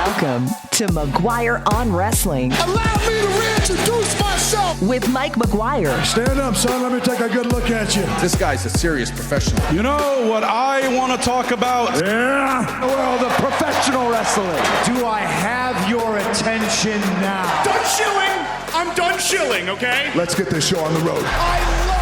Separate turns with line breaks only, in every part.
Welcome to McGuire on Wrestling.
Allow me to reintroduce myself.
With Mike McGuire.
Stand up, son. Let me take a good look at you.
This guy's a serious professional.
You know what I want to talk about?
Yeah.
Well, the professional wrestling. Do I have your attention now?
Done shilling. I'm done shilling, okay?
Let's get this show on the road.
I love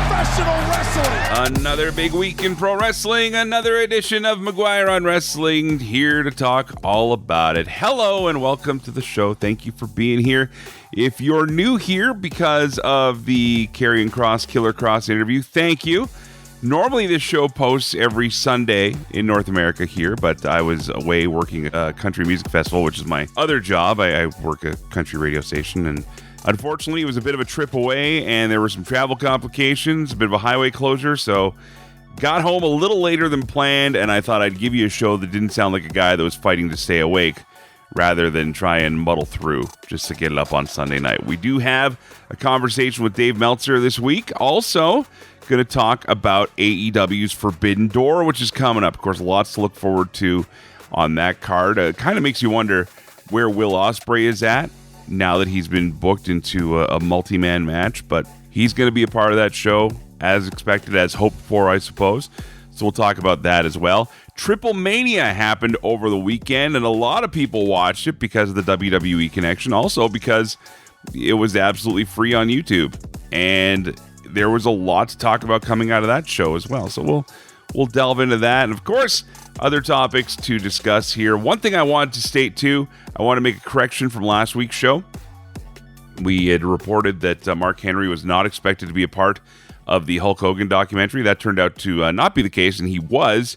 professional wrestling.
Another big week in pro wrestling, another edition of McGuire on Wrestling, here to talk all about it. Hello and welcome to the show. Thank you for being here. If you're new here because of the Karrion Kross Killer Kross interview, thank you. Normally this show posts every Sunday in North America here, but I was away working a country music festival, which is my other job. I work a country radio station, and unfortunately, it was a bit of a trip away, and there were some travel complications, a bit of a highway closure, so got home a little later than planned, and I thought I'd give you a show that didn't sound like a guy that was fighting to stay awake, rather than try and muddle through just to get it up on Sunday night. We do have a conversation with Dave Meltzer this week. Also, going to talk about AEW's Forbidden Door, which is coming up. Of course, lots to look forward to on that card. Kind of makes you wonder where Will Ospreay is at now that he's been booked into a multi-man match, but he's going to be a part of that show as expected, as hoped for, I suppose. So we'll talk about that as well. TripleMania happened over the weekend, and a lot of people watched it because of the WWE connection, also because it was absolutely free on YouTube, and there was a lot to talk about coming out of that show as well. So we'll delve into that, and of course, other topics to discuss here. One thing I wanted to state too, I want to make a correction from last week's show. We had reported that Mark Henry was not expected to be a part of the Hulk Hogan documentary. That turned out to not be the case, and he was.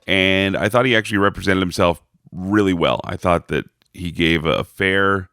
And I thought he actually represented himself really well. I thought that he gave a fair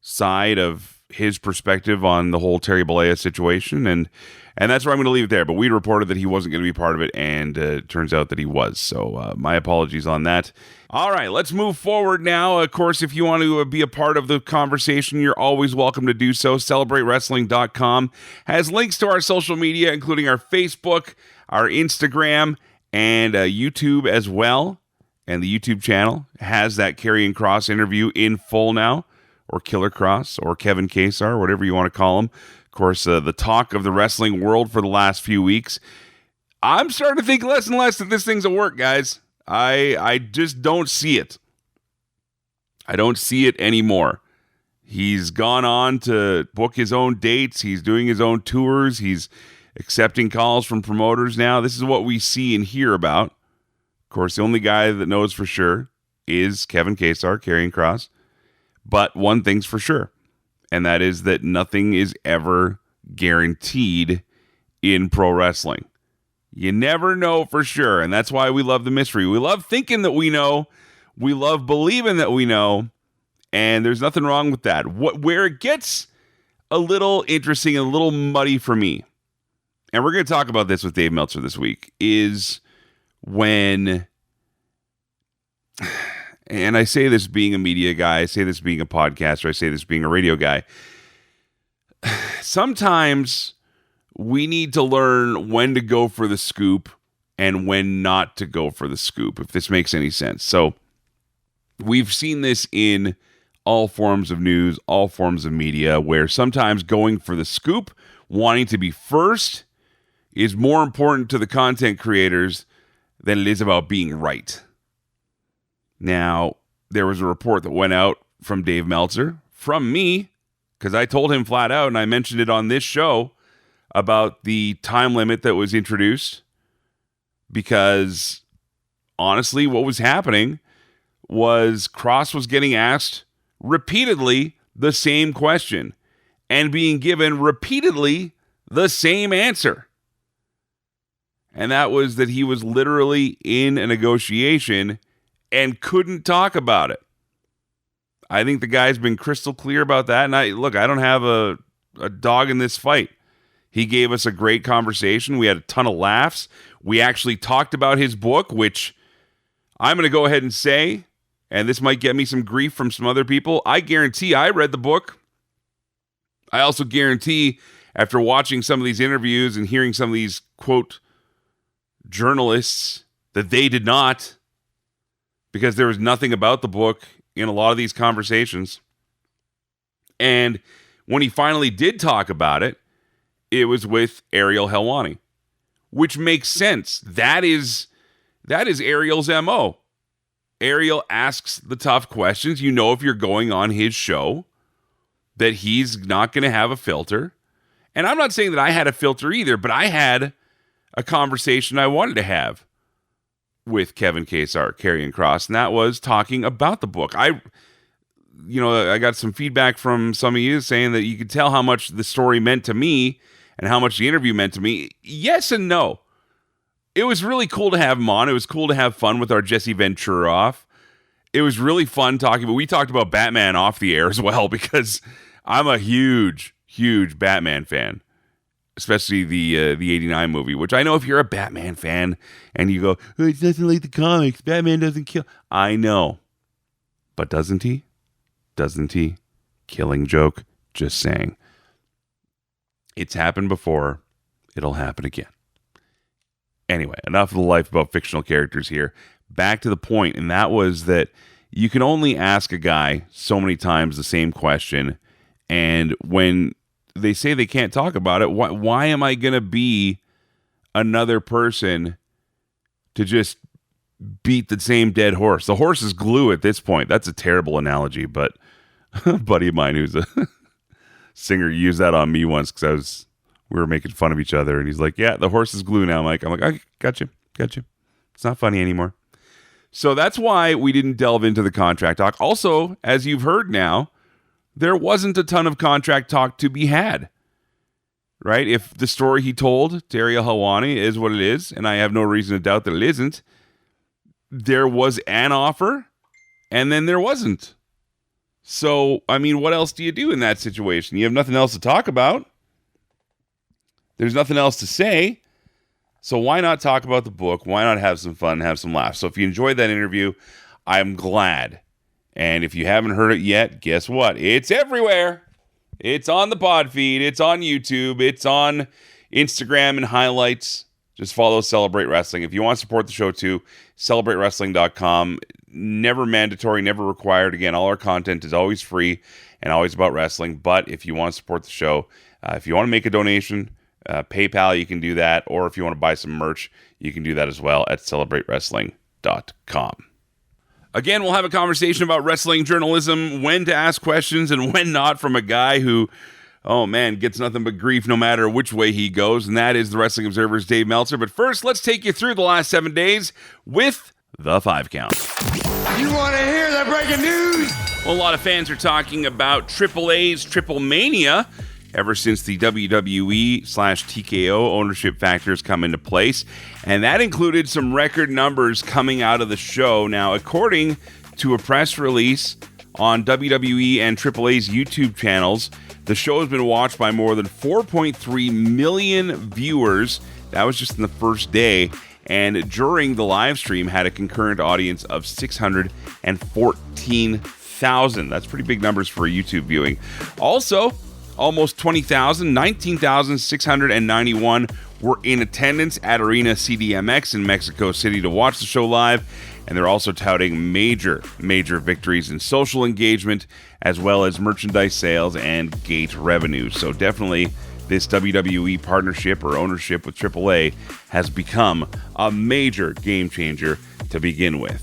side of his perspective on the whole Terry Bollea situation, and that's where I'm going to leave it there. But we reported that he wasn't going to be part of it, and it turns out that he was. So my apologies on that. All right, let's move forward now. Of course, if you want to be a part of the conversation, you're always welcome to do so. CelebrateWrestling.com has links to our social media, including our Facebook, our Instagram, and YouTube as well. And the YouTube channel has that Karrion Kross interview in full now, or Killer Kross, or Kevin Kasar, whatever you want to call him. Of course, the talk of the wrestling world for the last few weeks. I'm starting to think less and less that this thing's a work, guys. I just don't see it. I don't see it anymore. He's gone on to book his own dates. He's doing his own tours. He's accepting calls from promoters now. This is what we see and hear about. Of course, the only guy that knows for sure is Kevin Kasar, Karrion Kross. But one thing's for sure, and that is that nothing is ever guaranteed in pro wrestling. You never know for sure, and that's why we love the mystery. We love thinking that we know. We love believing that we know, and there's nothing wrong with that. Where it gets a little interesting and a little muddy for me, and we're going to talk about this with Dave Meltzer this week, is when... And I say this being a media guy, I say this being a podcaster, I say this being a radio guy. Sometimes we need to learn when to go for the scoop and when not to go for the scoop, if this makes any sense. So we've seen this in all forms of news, all forms of media, where sometimes going for the scoop, wanting to be first, is more important to the content creators than it is about being right. Now, there was a report that went out from Dave Meltzer, from me, because I told him flat out, and I mentioned it on this show, about the time limit that was introduced, because honestly, what was happening was Kross was getting asked repeatedly the same question and being given repeatedly the same answer. And that was that he was literally in a negotiation and couldn't talk about it. I think the guy's been crystal clear about that. And I don't have a dog in this fight. He gave us a great conversation. We had a ton of laughs. We actually talked about his book, which I'm going to go ahead and say, and this might get me some grief from some other people, I guarantee I read the book. I also guarantee, after watching some of these interviews and hearing some of these, quote, journalists, that they did not, because there was nothing about the book in a lot of these conversations. And when he finally did talk about it, it was with Ariel Helwani, which makes sense. That is Ariel's MO. Ariel asks the tough questions. You know, if you're going on his show, that he's not going to have a filter. And I'm not saying that I had a filter either, but I had a conversation I wanted to have with Kevin Kasar, Karrion Kross, and that was talking about the book. I got some feedback from some of you saying that you could tell how much the story meant to me and how much the interview meant to me. Yes and no. It was really cool to have him on. It was cool to have fun with our Jesse Ventura off. It was really fun talking, but we talked about Batman off the air as well, because I'm a huge, huge Batman fan, especially the 89 movie, which I know if you're a Batman fan and you go, oh, it's nothing like the comics, Batman doesn't kill. I know. But doesn't he? Doesn't he? Killing joke. Just saying. It's happened before. It'll happen again. Anyway, enough of the life about fictional characters here. Back to the point, and that was that you can only ask a guy so many times the same question, and when they say they can't talk about it, why am I going to be another person to just beat the same dead horse? The horse is glue at this point. That's a terrible analogy, but a buddy of mine who's a singer used that on me once because we were making fun of each other, and he's like, yeah, the horse is glue now. I'm like, I got you. It's not funny anymore. So that's why we didn't delve into the contract talk. Also, as you've heard now, there wasn't a ton of contract talk to be had, right? If the story he told to Ariel Helwani is what it is, and I have no reason to doubt that it isn't, there was an offer, and then there wasn't. So, I mean, what else do you do in that situation? You have nothing else to talk about. There's nothing else to say. So why not talk about the book? Why not have some fun, have some laughs? So if you enjoyed that interview, I'm glad. And if you haven't heard it yet, guess what? It's everywhere. It's on the pod feed. It's on YouTube. It's on Instagram and highlights. Just follow Celebrate Wrestling. If you want to support the show too, CelebrateWrestling.com. Never mandatory, never required. Again, all our content is always free and always about wrestling. But if you want to support the show, if you want to make a donation, PayPal, you can do that. Or if you want to buy some merch, you can do that as well at CelebrateWrestling.com. Again, we'll have a conversation about wrestling journalism, when to ask questions and when not, from a guy who, oh man, gets nothing but grief no matter which way he goes, and that is the Wrestling Observer's Dave Meltzer. But first, let's take you through the last 7 days with the 5 count.
You want to hear the breaking news?
Well, a lot of fans are talking about AAA's TripleMania ever since the WWE/TKO ownership factors come into place. And that included some record numbers coming out of the show. Now, according to a press release on WWE and AAA's YouTube channels, the show has been watched by more than 4.3 million viewers. That was just in the first day. And during the live stream, had a concurrent audience of 614,000. That's pretty big numbers for a YouTube viewing. Also, almost 20,000, 19,691 were in attendance at Arena CDMX in Mexico City to watch the show live. And they're also touting major victories in social engagement, as well as merchandise sales and gate revenue. So definitely this WWE partnership or ownership with AAA has become a major game changer to begin with.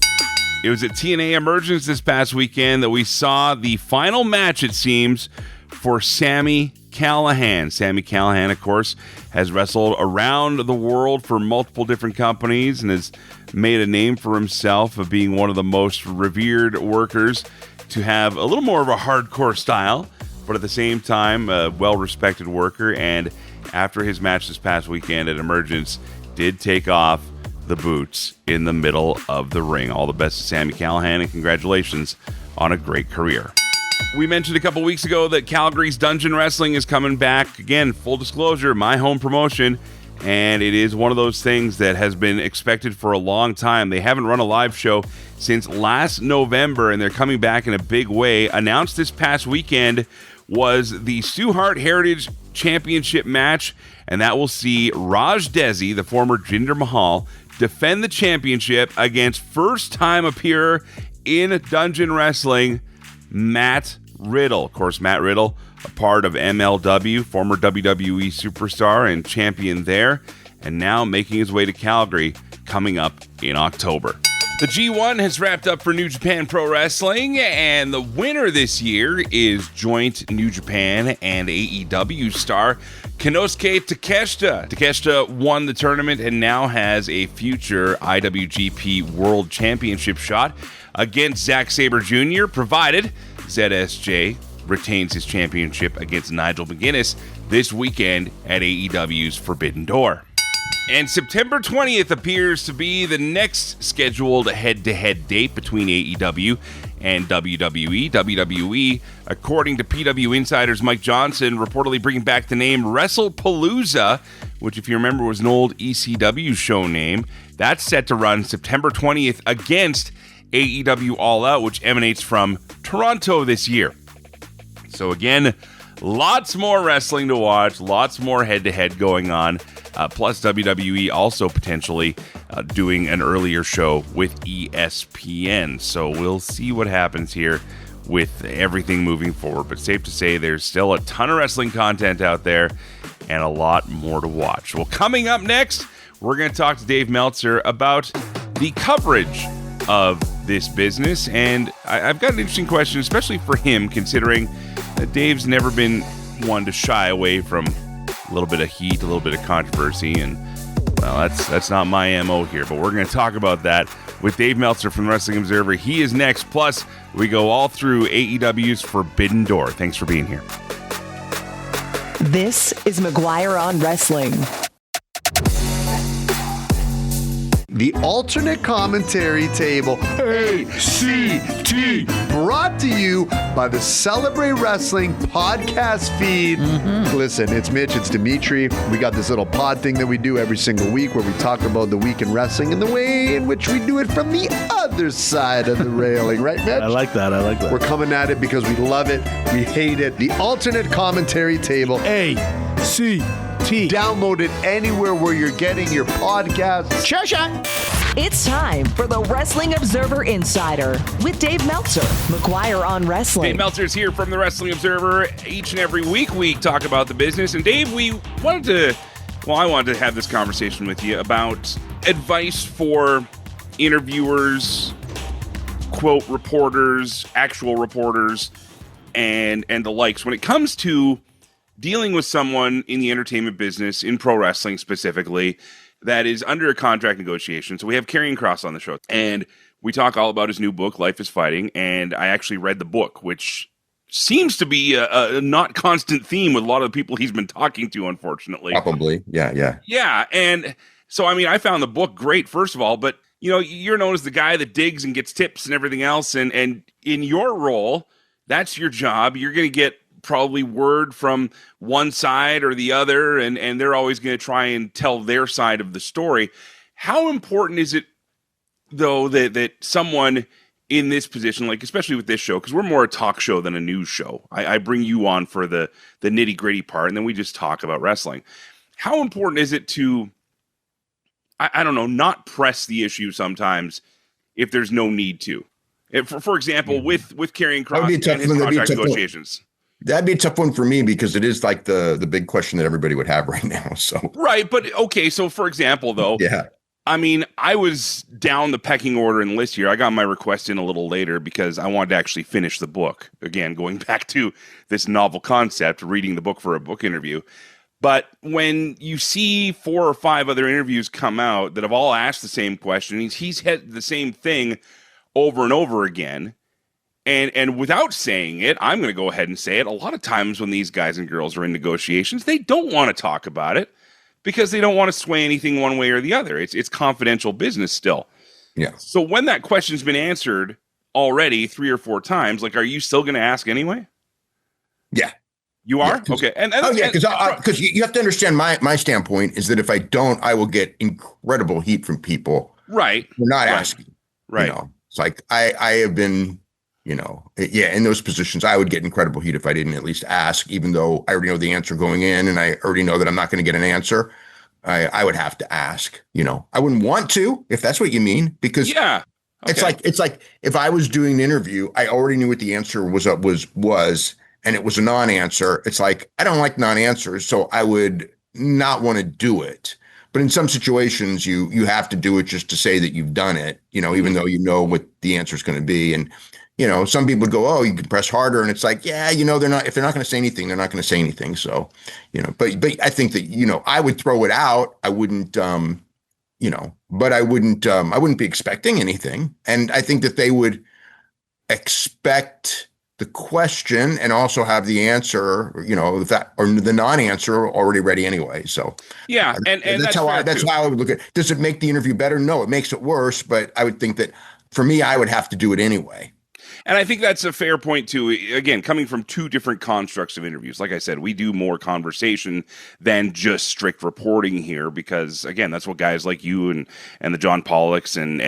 It was at TNA Emergence this past weekend that we saw the final match, it seems, for Sami Callihan. Sami Callihan, of course, has wrestled around the world for multiple different companies and has made a name for himself of being one of the most revered workers to have a little more of a hardcore style, but at the same time, a well-respected worker. And after his match this past weekend at Emergence, did take off the boots in the middle of the ring. All the best to Sami Callihan, and congratulations on a great career. We mentioned a couple weeks ago that Calgary's Dungeon Wrestling is coming back. Again, full disclosure, my home promotion, and it is one of those things that has been expected for a long time. They haven't run a live show since last November, and they're coming back in a big way. Announced this past weekend was the Sioux Hart Heritage Championship match, and that will see Raj Desi, the former Jinder Mahal, defend the championship against first-time appearer in Dungeon Wrestling, Matt Riddle. Of course, Matt Riddle, a part of MLW, former WWE superstar and champion there, and now making his way to Calgary coming up in October. The G1 has wrapped up for New Japan Pro Wrestling, and the winner this year is joint New Japan and AEW star Konosuke Takeshita. Takeshita won the tournament and now has a future IWGP World Championship shot against Zack Sabre Jr., provided ZSJ retains his championship against Nigel McGuinness this weekend at AEW's Forbidden Door. And September 20th appears to be the next scheduled head-to-head date between AEW and WWE. WWE, according to PW Insider's Mike Johnson, reportedly bringing back the name WrestlePalooza, which, if you remember, was an old ECW show name. That's set to run September 20th against AEW All Out, which emanates from Toronto this year. So again, lots more wrestling to watch, lots more head-to-head going on. Plus, WWE also potentially doing an earlier show with ESPN. So we'll see what happens here with everything moving forward. But safe to say, there's still a ton of wrestling content out there and a lot more to watch. Well, coming up next, we're going to talk to Dave Meltzer about the coverage of this business. And I've got an interesting question, especially for him, considering that Dave's never been one to shy away from a little bit of heat, a little bit of controversy, and well, that's not my MO here, but we're going to talk about that with Dave Meltzer from the Wrestling Observer. He is next, plus we go all through AEW's Forbidden Door. Thanks for being here.
This is McGuire on Wrestling.
The alternate commentary table, ACT, brought to you by the Celebrate Wrestling podcast feed. Listen, it's Mitch, it's Dimitri. We got this little pod thing that we do every single week where we talk about the week in wrestling and the way in which we do it from the other side of the railing, right, Mitch?
I like that.
We're coming at it because we love it, we hate it. The alternate commentary table, ACT. Download it anywhere where you're getting your podcasts.
It's time for the Wrestling Observer Insider with Dave Meltzer, McGuire on Wrestling.
Dave Meltzer is here from the Wrestling Observer. Each and every week we talk about the business. And Dave, I wanted to have this conversation with you about advice for interviewers, quote, reporters, actual reporters, and the likes when it comes to dealing with someone in the entertainment business, in pro wrestling specifically, that is under a contract negotiation. So we have Karrion Kross on the show, and we talk all about his new book, Life is Fighting, and I actually read the book, which seems to be a not constant theme with a lot of the people he's been talking to, unfortunately.
Probably, yeah.
Yeah, and so, I mean, I found the book great, first of all, but, you know, you're known as the guy that digs and gets tips and everything else, and in your role, that's your job. You're going to get probably word from one side or the other, and they're always going to try and tell their side of the story. How important is it, though, that someone in this position, like especially with this show, because we're more a talk show than a news show. I bring you on for the nitty-gritty part, and then we just talk about wrestling. How important is it to, I don't know, not press the issue sometimes if there's no need to? For example, with Karrion Kross and his contract negotiations.
That'd be a tough one for me because it is like the big question that everybody would have right now. So
right, but okay. So for example, though,
yeah,
I mean, I was down the pecking order in the list here. I got my request in a little later because I wanted to actually finish the book. Again, going back to this novel concept, reading the book for a book interview. But when you see 4 or 5 other interviews come out that have all asked the same question, he's had the same thing over and over again. And without saying it, I'm going to go ahead and say it. A lot of times when these guys and girls are in negotiations, they don't want to talk about it because they don't want to sway anything one way or the other. It's confidential business still.
Yeah.
So when that question's been answered already 3 or 4 times, like, are you still going to ask anyway?
Yeah.
You are?
Yeah,
okay.
Because you have to understand my standpoint is that if I don't, I will get incredible heat from people.
Right.
For not asking.
Right.
You know, it's like I have been, you know, in those positions, I would get incredible heat if I didn't at least ask, even though I already know the answer going in and I already know that I'm not going to get an answer. I would have to ask, you know. I wouldn't want to, if that's what you mean, because
yeah,
It's like if I was doing an interview, I already knew what the answer was, and it was a non-answer. It's like, I don't like non-answers, so I would not want to do it. But in some situations, you have to do it just to say that you've done it, even though you know what the answer is going to be. And, some people go, oh, you can press harder. And it's like, yeah, if they're not going to say anything, they're not going to say anything. So, but I think that, I would throw it out. I wouldn't, but I wouldn't be expecting anything. And I think that they would expect the question and also have the answer, or the non-answer already ready anyway. So
yeah, and
that's how I would look at it. Does it make the interview better? No, it makes it worse. But I would think that for me, I would have to do it anyway.
And I think that's a fair point too. Again, coming from two different constructs of interviews, like I said, we do more conversation than just strict reporting here, because again, that's what guys like you and the John Pollocks and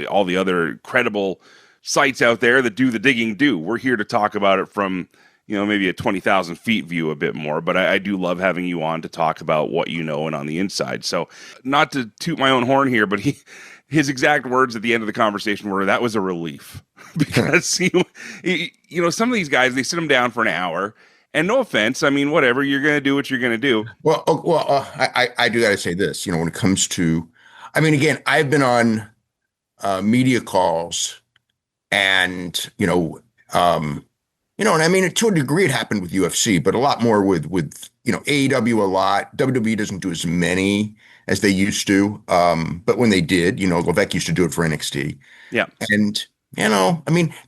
all the other credible sites out there that do the digging do. We're here to talk about it from maybe a 20,000 feet view a bit more, but I do love having you on to talk about what you know and on the inside. So not to toot my own horn here, but his exact words at the end of the conversation were, that was a relief. Because some of these guys, they sit them down for an hour, and no offense, I mean, whatever, you're going to do what you're going to do.
Well, I do got to say this, when it comes to, again, I've been on media calls, and to a degree it happened with UFC, but a lot more with AEW a lot. WWE doesn't do as many as they used to. But when they did, Levesque used to do it for NXT.
Yeah.
And,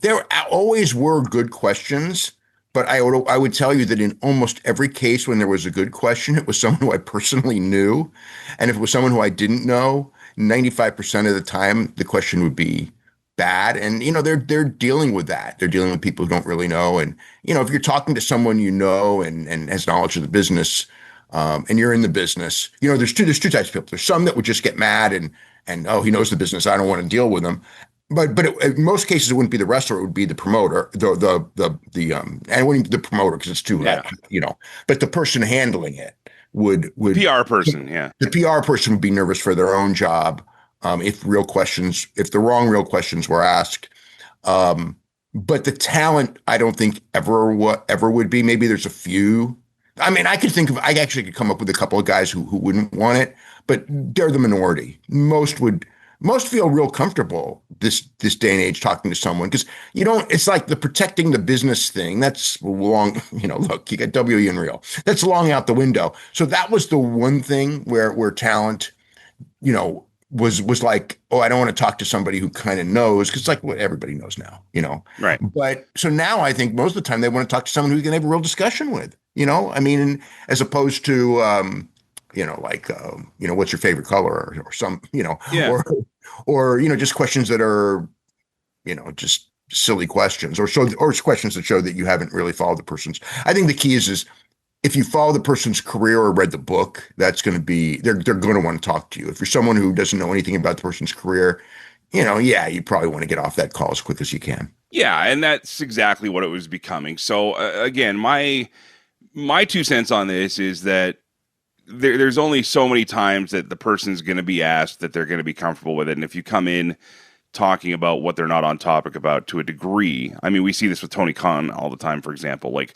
there always were good questions, but I would tell you that in almost every case when there was a good question, it was someone who I personally knew. And if it was someone who I didn't know, 95% of the time, the question would be bad. And, they're dealing with that. They're dealing with people who don't really know. And, if you're talking to someone and has knowledge of the business, and you're in the business, there's two types of people. There's some that would just get mad and oh, he knows the business, I don't want to deal with him. But in most cases, it wouldn't be the wrestler; it would be the promoter, and it wouldn't be the promoter because it's too late, But the person handling it would
PR person, yeah.
The PR person would be nervous for their own job if the wrong real questions were asked. But the talent, I don't think ever would be. Maybe there's a few. I actually could come up with a couple of guys who wouldn't want it, but they're the minority. Most feel real comfortable this day and age talking to someone, because it's like the protecting the business thing. That's long, look, you got WE and Real. That's long out the window. So that was the one thing where talent, was like, oh, I don't want to talk to somebody who kind of knows, because it's like what everybody knows now,
Right.
But so now I think most of the time they want to talk to someone who can have a real discussion with, as opposed to, what's your favorite color or some,
yeah.
or just questions that are, just silly questions or questions that show that you haven't really followed the person's. I think the key is if you follow the person's career or read the book, that's going to be, they're going to want to talk to you. If you're someone who doesn't know anything about the person's career, you probably want to get off that call as quick as you can.
Yeah. And that's exactly what it was becoming. So again, my 2 cents on this is that there's only so many times that the person's going to be asked that they're going to be comfortable with it. And if you come in talking about what they're not on topic about to a degree, we see this with Tony Khan all the time, for example, like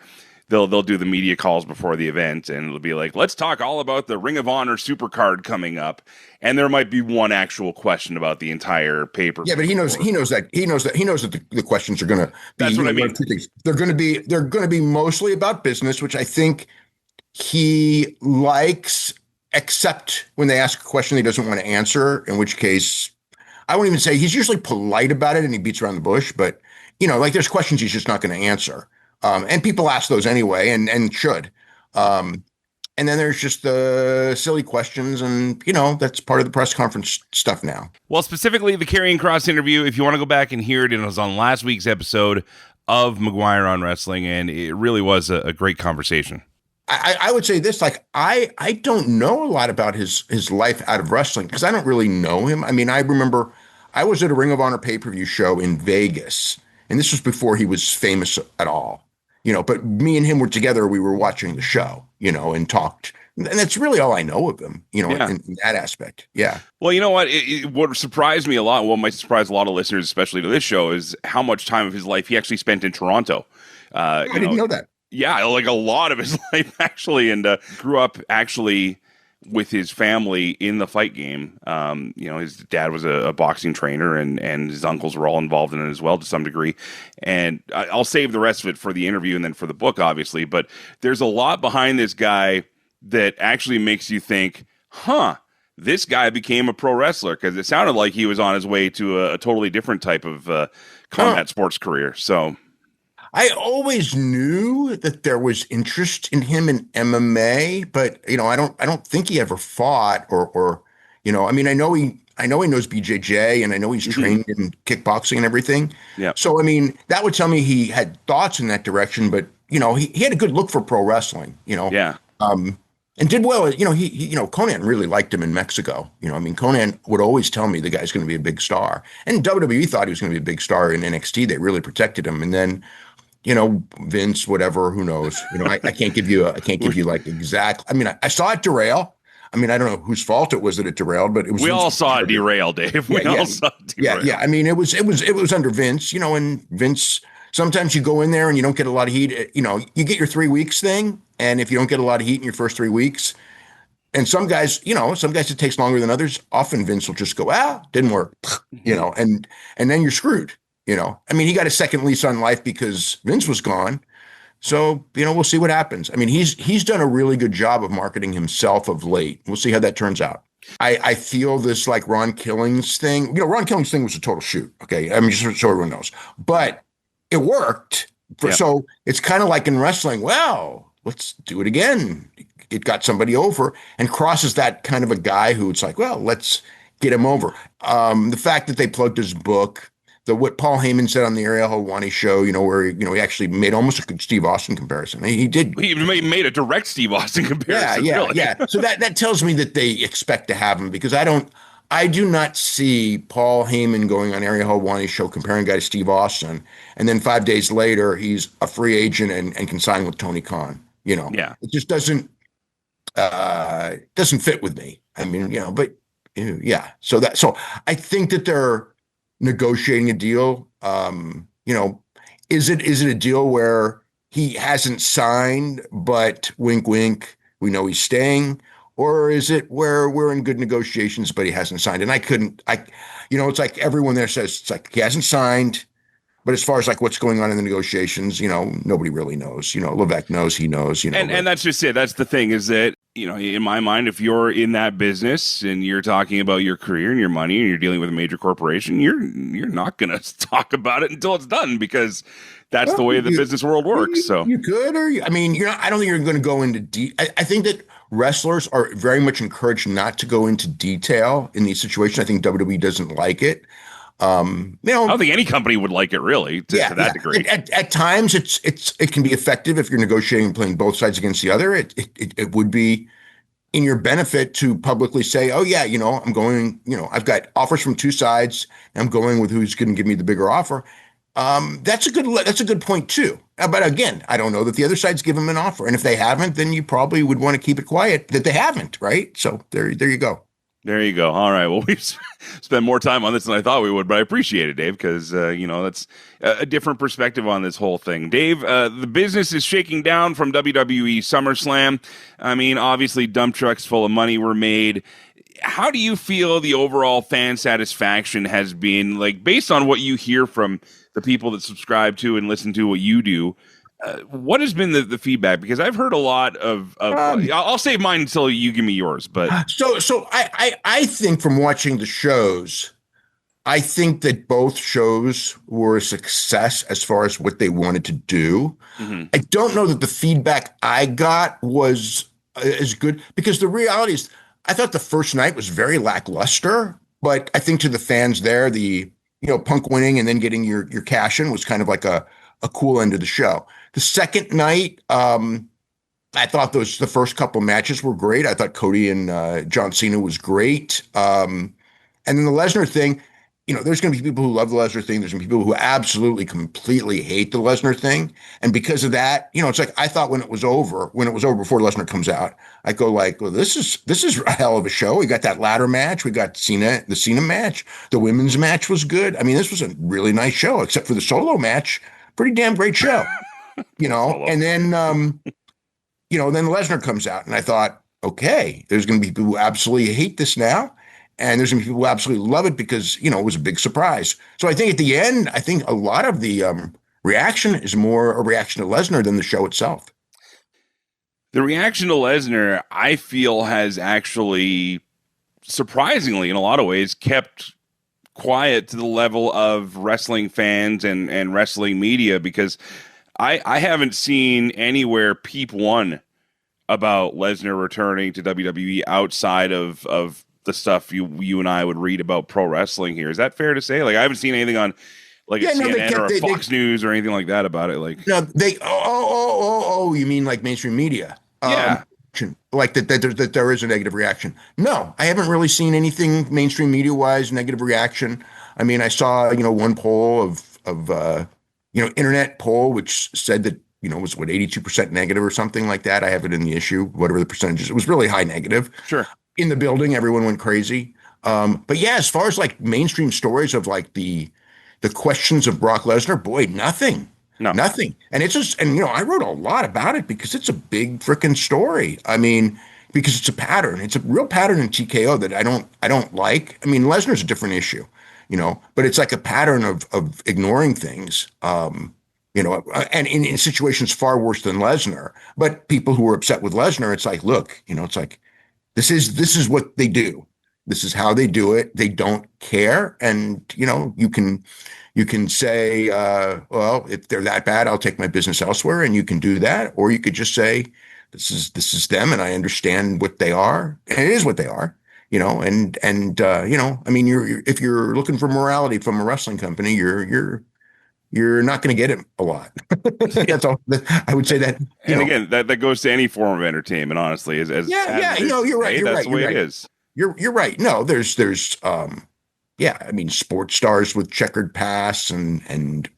they'll do the media calls before the event and it'll be like, let's talk all about the Ring of Honor Supercard coming up. And there might be one actual question about the entire paper.
Yeah, but he knows that the questions are going to be,
that's what I mean.
Two things. They're going to be mostly about business, which I think he likes, except when they ask a question he doesn't want to answer, in which case I won't even say he's usually polite about it and he beats around the bush, but there's questions he's just not going to answer. And people ask those anyway and should. And then there's just the silly questions and, that's part of the press conference stuff now.
Well, specifically the Karrion Kross interview, if you want to go back and hear it, it was on last week's episode of McGuire on Wrestling, and it really was a great conversation.
I would say this, like, I don't know a lot about his life out of wrestling because I don't really know him. I remember I was at a Ring of Honor pay-per-view show in Vegas, and this was before he was famous at all, but me and him were together. We were watching the show, and talked And that's really all I know of him, in that aspect. Yeah.
Well, you know what? What surprised me a lot, what might surprise a lot of listeners, especially to this show, is how much time of his life he actually spent in Toronto.
I didn't know that.
Yeah, like a lot of his life, actually, and grew up actually with his family in the fight game. His dad was a boxing trainer, and his uncles were all involved in it as well to some degree. And I'll save the rest of it for the interview and then for the book, obviously. But there's a lot behind this guy that actually makes you think, this guy became a pro wrestler, because it sounded like he was on his way to a totally different type of combat sports career. So
I always knew that there was interest in him in MMA, but I don't think he ever fought or I know he knows BJJ, and I know he's trained in kickboxing and everything.
Yeah.
So that would tell me he had thoughts in that direction, but he had a good look for pro wrestling.
Yeah.
And did well. Conan really liked him in Mexico. Conan would always tell me the guy's going to be a big star, and WWE thought he was going to be a big star in NXT. They really protected him, and then. Vince, whatever, who knows? I can't give you like exact. I saw it derail. I don't know whose fault it was that it derailed, but it was.
We all saw it derail, Dave. We all saw it derail.
Yeah. It was under Vince, and Vince. Sometimes you go in there and you don't get a lot of heat. You get your 3 weeks thing, and if you don't get a lot of heat in your first 3 weeks, and some guys it takes longer than others. Often Vince will just go, didn't work, and then you're screwed. He got a second lease on life because Vince was gone. So, we'll see what happens. He's done a really good job of marketing himself of late. We'll see how that turns out. I feel this like Ron Killings thing. Ron Killings thing was a total shoot. Okay. Just so everyone knows. But it worked. So it's kind of like in wrestling. Well, let's do it again. It got somebody over. And Kross is that kind of a guy who it's like, well, let's get him over. The fact that they plugged his book, what Paul Heyman said on the Ariel Helwani show, where he actually made almost a good Steve Austin comparison. He did.
He made a direct Steve Austin comparison.
Yeah. So that tells me that they expect to have him, because I do not see Paul Heyman going on Ariel Helwani's show comparing a guy to Steve Austin, and then 5 days later he's a free agent and can sign with Tony Khan.
Yeah.
It just doesn't fit with me. But yeah. So I think that they're negotiating a deal. Is it a deal where he hasn't signed, but wink, wink, we know he's staying? Or is it where we're in good negotiations, but he hasn't signed? And it's like everyone there says, it's like he hasn't signed, but as far as like what's going on in the negotiations, nobody really knows. Levesque knows, he knows,
And that's just it. That's the thing, is that, in my mind, if you're in that business and you're talking about your career and your money and you're dealing with a major corporation, you're not going to talk about it until it's done, because that's the way the business world works. So
you could, or you're not. I don't think you're going to go into I think that wrestlers are very much encouraged not to go into detail in these situations. I think WWE doesn't like it.
I don't think any company would like it, really, to that degree.
At times, it can be effective if you're negotiating and playing both sides against the other. It would be in your benefit to publicly say, oh yeah, I'm going, I've got offers from two sides, and I'm going with who's going to give me the bigger offer. That's a good point too. But again, I don't know that the other side's given them an offer, and if they haven't, then you probably would want to keep it quiet that they haven't, right? So there you go.
There you go. All right. Well, we've spent more time on this than I thought we would, but I appreciate it, Dave, because, that's a different perspective on this whole thing. Dave, the business is shaking down from WWE SummerSlam. Obviously, dump trucks full of money were made. How do you feel the overall fan satisfaction has been, like, based on what you hear from the people that subscribe to and listen to what you do? What has been the feedback? Because I've heard a lot of I'll save mine until you give me yours. But
so I think from watching the shows, I think that both shows were a success as far as what they wanted to do. Mm-hmm. I don't know that the feedback I got was as good, because the reality is I thought the first night was very lackluster. But I think to the fans there, Punk winning and then getting your cash in was kind of like a cool end of the show. The second night, I thought the first couple matches were great. I thought Cody and John Cena was great. And then the Lesnar thing, there's going to be people who love the Lesnar thing. There's going to be people who absolutely, completely hate the Lesnar thing. And because of that, it's like, I thought when it was over before Lesnar comes out, I go like, well, this is a hell of a show. We got that ladder match. We got the Cena match. The women's match was good. I mean, this was a really nice show, except for the solo match. Pretty damn great show, and then, then Lesnar comes out and I thought, okay, there's going to be people who absolutely hate this now. And there's going to be people who absolutely love it because, it was a big surprise. So I think at the end, I think a lot of the reaction is more a reaction to Lesnar than the show itself.
The reaction to Lesnar, I feel, has actually, surprisingly, in a lot of ways, kept quiet to the level of wrestling fans and wrestling media, because I haven't seen anywhere peep one about Lesnar returning to WWE outside of the stuff you and I would read about pro wrestling here. Is that fair to say? Like, I haven't seen anything on CNN or Fox News or anything like that about it. Like,
no, you mean like mainstream media?
Yeah.
Like that there is a negative reaction. No, I haven't really seen anything mainstream media wise negative reaction. I mean, I saw, one poll of internet poll, which said that, was 82% negative or something like that. I have it in the issue, whatever the percentages. It was really high negative.
Sure.
In the building, everyone went crazy. But yeah, as far as like mainstream stories of like the questions of Brock Lesnar, boy, nothing. Nothing. And it's just, I wrote a lot about it because it's a big freaking story. I mean, because it's a pattern. It's a real pattern in TKO that I don't like. I mean, Lesnar's a different issue, but it's like a pattern of ignoring things. And in situations far worse than Lesnar. But people who are upset with Lesnar, it's like, look, it's like, this is what they do. This is how they do it. They don't care. And, you can say, well, if they're that bad, I'll take my business elsewhere. And you can do that. Or you could just say, this is them. And I understand what they are. And it is what they are, I mean, if you're looking for morality from a wrestling company, you're not going to get it a lot. That's all. I would say that.
Again, that goes to any form of entertainment, honestly. You're right.
You're
That's
right.
the way it is.
You're right. No, there's I mean, sports stars with checkered pasts and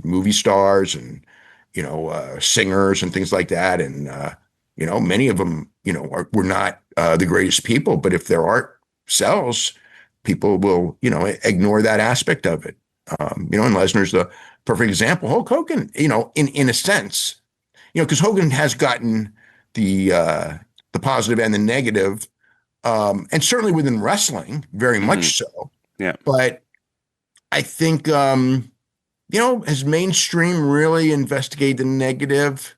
movie stars and, singers and things like that. And, many of them, were not the greatest people, but if their art sells, people will, ignore that aspect of it. And Lesnar's the perfect example. Hulk Hogan, in a sense, because Hogan has gotten the positive and the negative, and certainly within wrestling, very much so.
Yeah.
But I think, has mainstream really investigated the negative?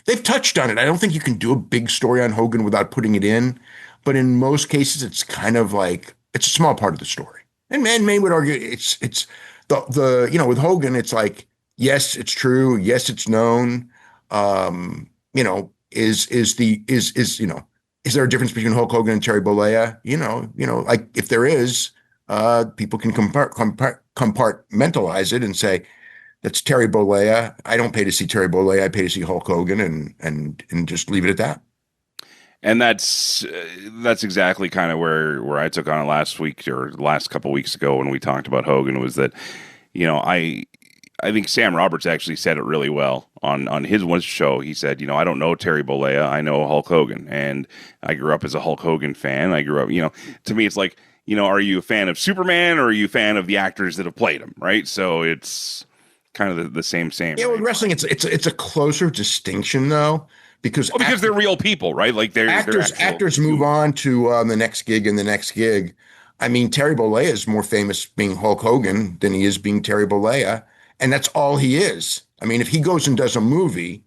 They've touched on it. I don't think you can do a big story on Hogan without putting it in, but in most cases, it's kind of like it's a small part of the story. And May would argue it's the with Hogan, it's like, yes, it's true. Yes, it's known. Is there a difference between Hulk Hogan and Terry Bollea? Like if there is, people can compartmentalize it and say, that's Terry Bollea. I don't pay to see Terry Bollea. I pay to see Hulk Hogan and just leave it at that.
And that's exactly kind of where I took on it last week or last couple of weeks ago when we talked about Hogan, was that, I think Sam Roberts actually said it really well on his one show. He said, I don't know Terry Bollea. I know Hulk Hogan, and I grew up as a Hulk Hogan fan. I grew up, to me, it's like, are you a fan of Superman or are you a fan of the actors that have played him? Right. So it's kind of the same.
Yeah. With wrestling, it's a closer distinction though, because
they're real people, right? Like
actors move on to the next gig and the next gig. I mean, Terry Bollea is more famous being Hulk Hogan than he is being Terry Bollea. And that's all he is. I mean, if he goes and does a movie,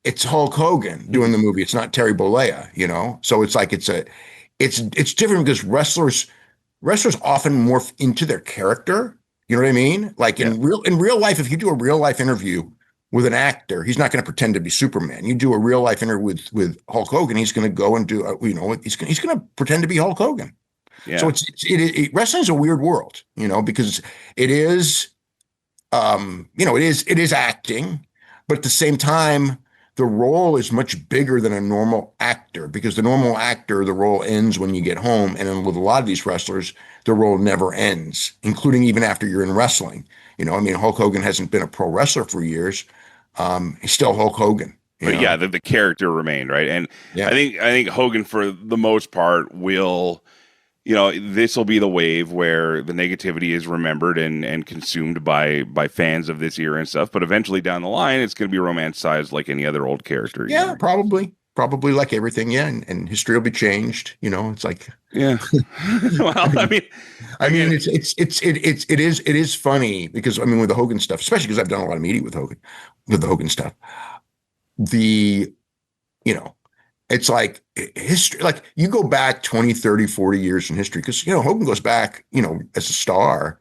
it's Hulk Hogan doing the movie. It's not Terry Bollea, So it's like it's different because wrestlers often morph into their character. You know what I mean? Like in real life, if you do a real life interview with an actor, he's not going to pretend to be Superman. You do a real life interview with Hulk Hogan, he's going to go and do he's going to pretend to be Hulk Hogan. Yeah. So wrestling's a weird world, because it is. It is acting, but at the same time, the role is much bigger than a normal actor, because the normal actor, the role ends when you get home. And then with a lot of these wrestlers, the role never ends, including even after you're in wrestling. Hulk Hogan hasn't been a pro wrestler for years. He's still Hulk Hogan.
But yeah, the character remained, right? And I think Hogan, for the most part, will, this will be the wave where the negativity is remembered and consumed by fans of this era and stuff. But eventually down the line, it's going to be romanticized like any other old character.
Yeah, probably like everything. Yeah, and history will be changed. It's like,
yeah. Well,
it is funny because with the Hogan stuff, especially because I've done a lot of media with the Hogan stuff. It's like history, like you go back 20, 30, 40 years in history, because, Hogan goes back, as a star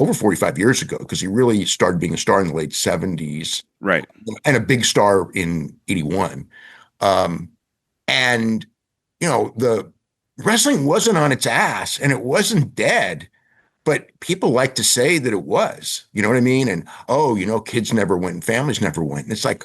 over 45 years ago, because he really started being a star in the late 70s.
Right.
And a big star in 81. The wrestling wasn't on its ass and it wasn't dead, but people like to say that it was, you know what I mean? And, kids never went and families never went. And it's like,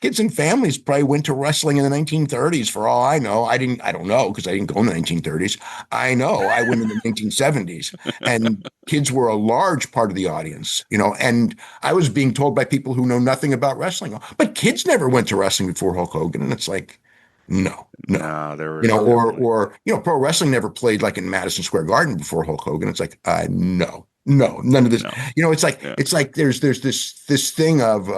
kids and families probably went to wrestling in the 1930s for all I know. I don't know, because I didn't go in the 1930s. I know I went in the 1970s, and kids were a large part of the audience, and I was being told by people who know nothing about wrestling, but kids never went to wrestling before Hulk Hogan. And it's like, no, or pro wrestling never played like in Madison Square Garden before Hulk Hogan. It's like, no, none of this, it's like there's this thing of,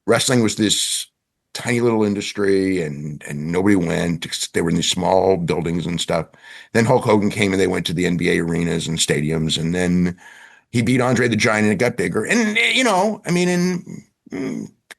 wrestling was this tiny little industry and nobody went. They were in these small buildings and stuff. Then Hulk Hogan came and they went to the NBA arenas and stadiums, and then he beat Andre the Giant and it got bigger. And,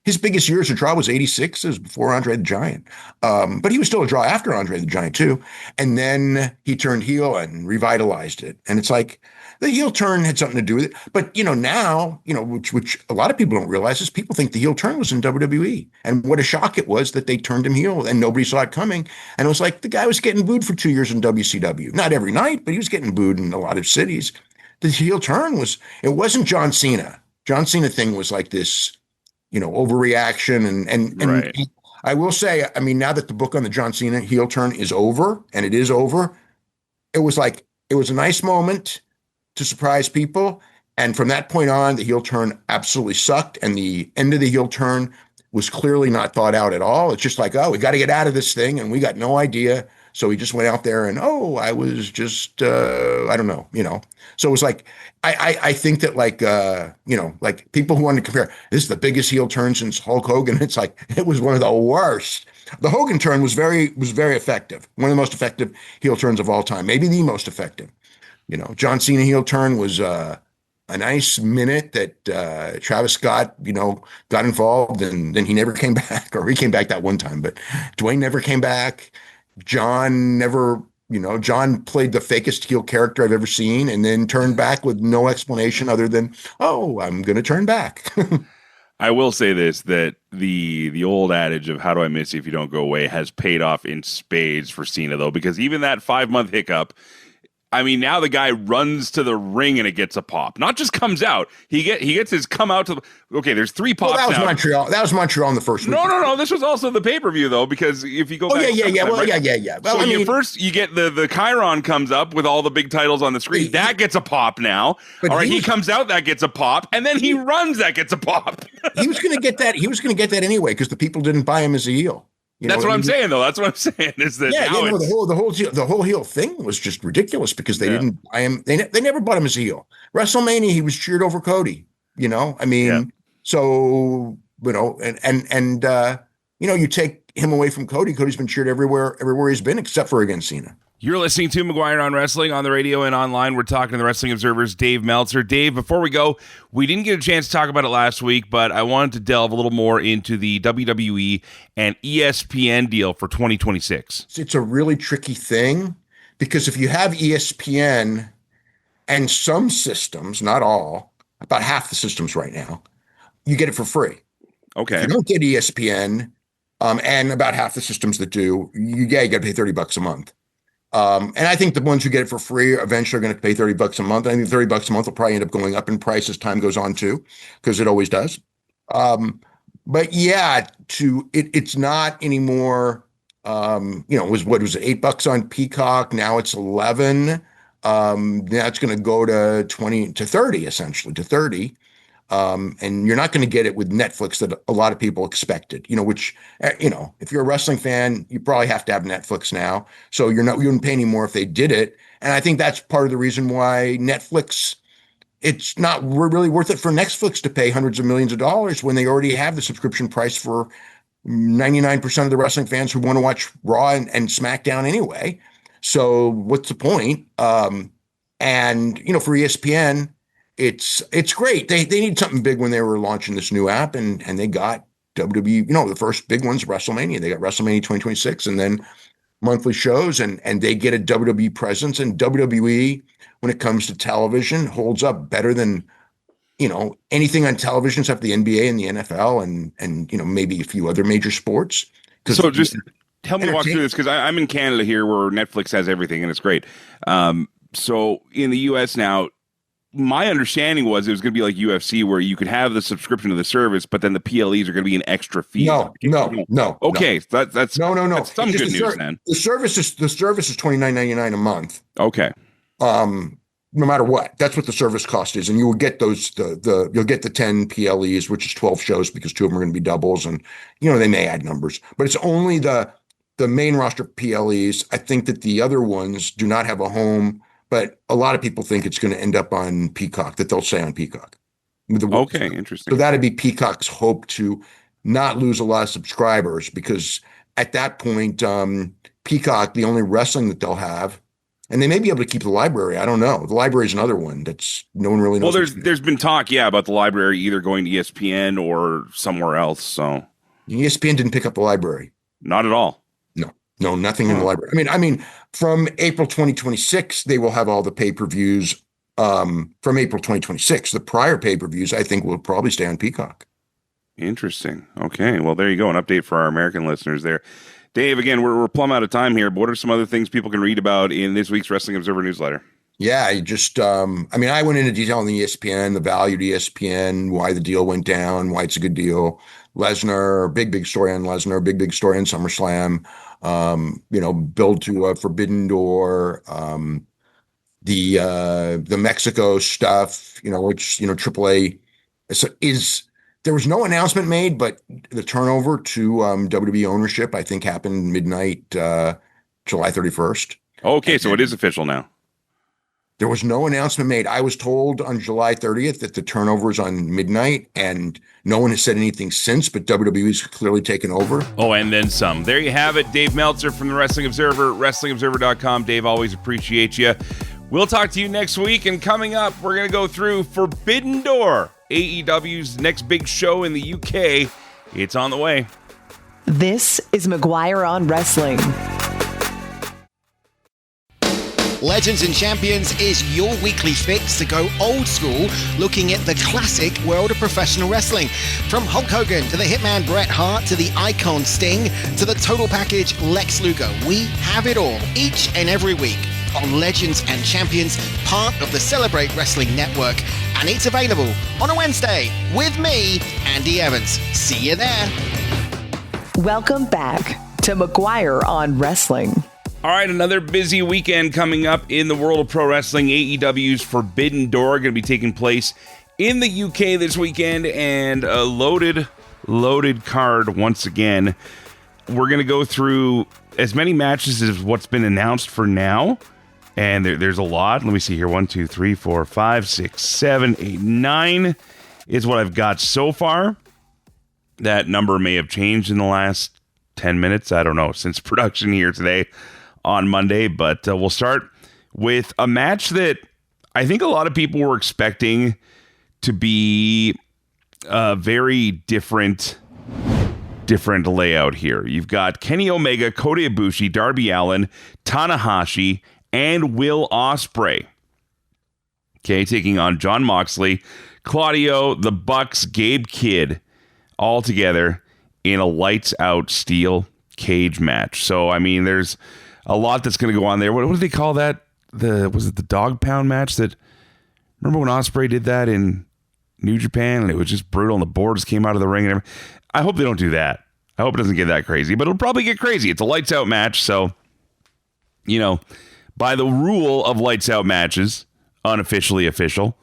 his biggest years of draw was 86. It was before Andre the Giant. But he was still a draw after Andre the Giant too. And then he turned heel and revitalized it. And it's like, the heel turn had something to do with it. But, now, which a lot of people don't realize is people think the heel turn was in WWE. And what a shock it was that they turned him heel and nobody saw it coming. And it was like the guy was getting booed for 2 years in WCW. Not every night, but he was getting booed in a lot of cities. The heel turn it wasn't John Cena. John Cena thing was like this, overreaction. And
right.
I will say, now that the book on the John Cena heel turn is over, and it is over, it was a nice moment to surprise people. And from that point on, the heel turn absolutely sucked. And the end of the heel turn was clearly not thought out at all. It's just like, we got to get out of this thing. And we got no idea. So he just went out there and, I was just, I don't know, So it was like, I think that like people who wanted to compare, this is the biggest heel turn since Hulk Hogan. It's like, it was one of the worst. The Hogan turn was very effective. One of the most effective heel turns of all time. Maybe the most effective. John Cena heel turn was a nice minute that Travis Scott, got involved, and then he never came back, or he came back that one time, but Dwayne never came back. John played the fakest heel character I've ever seen, and then turned back with no explanation other than, I'm going to turn back.
I will say this, that the old adage of how do I miss you if you don't go away has paid off in spades for Cena, though, because even that 5-month hiccup, now the guy runs to the ring and it gets a pop. Not just comes out. He gets his come out to the... Okay, there's 3 pops now.
That was Montreal in the first week.
No. This was also the pay-per-view, though, because if you go back...
Yeah. Well,
you get the Karrion comes up with all the big titles on the screen. That gets a pop now. All right, he comes out, that gets a pop. And then he runs, that gets a pop.
He was going to get that. He was going to get that anyway, because the people didn't buy him as a heel.
That's what I'm saying, though. That's what I'm saying. Is that
the whole heel thing was just ridiculous, because they didn't buy him. They never bought him as a heel. WrestleMania, he was cheered over Cody. So you take him away from Cody. Cody's been cheered everywhere he's been, except for against Cena.
You're listening to McGuire on Wrestling on the radio and online. We're talking to the Wrestling Observer's Dave Meltzer. Dave, before we go, we didn't get a chance to talk about it last week, but I wanted to delve a little more into the WWE and ESPN deal for 2026.
It's a really tricky thing, because if you have ESPN and some systems, not all, about half the systems right now, you get it for free.
Okay.
If you don't get ESPN, and about half the systems that do, you got to pay $30 a month. And I think the ones who get it for free are eventually going to pay $30 a month. I think $30 a month will probably end up going up in price as time goes on too, because it always does. But yeah, it's not anymore. It was $8 on Peacock. Now it's 11. Now it's going to go to 20 to 30, essentially to 30. And you're not going to get it with Netflix that a lot of people expected, which, if you're a wrestling fan, you probably have to have Netflix now. So you wouldn't pay any more if they did it. And I think that's part of the reason why Netflix, it's not really worth it for Netflix to pay hundreds of millions of dollars when they already have the subscription price for 99% of the wrestling fans who want to watch Raw and SmackDown anyway. So what's the point? And, for ESPN, it's great. They need something big when they were launching this new app, and they got WWE, the first big one's WrestleMania. They got WrestleMania 2026 and then monthly shows, and they get a WWE presence. And WWE, when it comes to television, holds up better than anything on television except the NBA and the NFL and maybe a few other major sports.
So just help me walk through this, because I'm in Canada here where Netflix has everything and it's great. So in the US now, my understanding was it was going to be like UFC, where you could have the subscription to the service, but then the PLEs are going to be an extra fee.
No.
Okay,
no.
That's
no.
That's some good news then.
The service is $29.99 a month.
Okay.
No matter what, that's what the service cost is, and you will get those you'll get the 10 PLEs, which is 12 shows, because 2 of them are going to be doubles, and they may add numbers, but it's only the main roster PLEs. I think that the other ones do not have a home. But a lot of people think it's going to end up on Peacock, that they'll say on Peacock.
Okay, interesting.
So that'd be Peacock's hope to not lose a lot of subscribers, because at that point, Peacock, the only wrestling that they'll have, and they may be able to keep the library. I don't know. The library is another one that's no one really knows.
Well, there's been talk, about the library either going to ESPN or somewhere else. So
ESPN didn't pick up the library.
Not at all.
No, nothing in the library. I mean, from April 2026, they will have all the pay-per-views. From April 2026, the prior pay-per-views, I think, will probably stay on Peacock.
Interesting. Okay, well, there you go. An update for our American listeners there. Dave, again, we're plumb out of time here, but what are some other things people can read about in this week's Wrestling Observer newsletter?
Yeah, I went into detail on the ESPN, the value to ESPN, why the deal went down, why it's a good deal. Lesnar, big story on Lesnar, big story on SummerSlam. Build to a Forbidden Door, the Mexico stuff, which, TRIPLE there was no announcement made, but the turnover to WWE ownership, I think, happened midnight, July 31st.
Okay, so it is official now.
There was no announcement made. I was told on July 30th that the turnover is on midnight, and no one has said anything since, but WWE's clearly taken over.
Oh, and then some. There you have it. Dave Meltzer from the Wrestling Observer, WrestlingObserver.com. Dave, always appreciate you. We'll talk to you next week, and coming up, we're going to go through Forbidden Door, AEW's next big show in the UK. It's on the way.
This is McGuire on Wrestling.
Legends and Champions is your weekly fix to go old school, looking at the classic world of professional wrestling. From Hulk Hogan to the Hitman Bret Hart to the Icon Sting to the total package Lex Luger. We have it all each and every week on Legends and Champions, part of the Celebrate Wrestling Network. And it's available on a Wednesday with me, Andy Evans. See you there.
Welcome back to McGuire on Wrestling.
All right, another busy weekend coming up in the world of pro wrestling. AEW's Forbidden Door going to be taking place in the UK this weekend, and a loaded card once again. We're going to go through as many matches as what's been announced for now, and there's a lot. Let me see here. 1, 2, 3, 4, 5, 6, 7, 8, 9 is what I've got so far. That number may have changed in the last 10 minutes. I don't know, since production here today on Monday, but we'll start with a match that I think a lot of people were expecting to be a very different layout here. You've got Kenny Omega, Kota Ibushi, Darby Allin, Tanahashi, and Will Ospreay. Okay, taking on Jon Moxley, Claudio, the Bucks, Gabe Kidd, all together in a lights out steel cage match. So, I mean, there's a lot that's going to go on there. What do they call that? Was it the dog pound match? That, remember when Ospreay did that in New Japan, and it was just brutal, and the boards came out of the ring and everything. I hope they don't do that. I hope it doesn't get that crazy, but it'll probably get crazy. It's a lights out match, so, by the rule of lights out matches, unofficially official,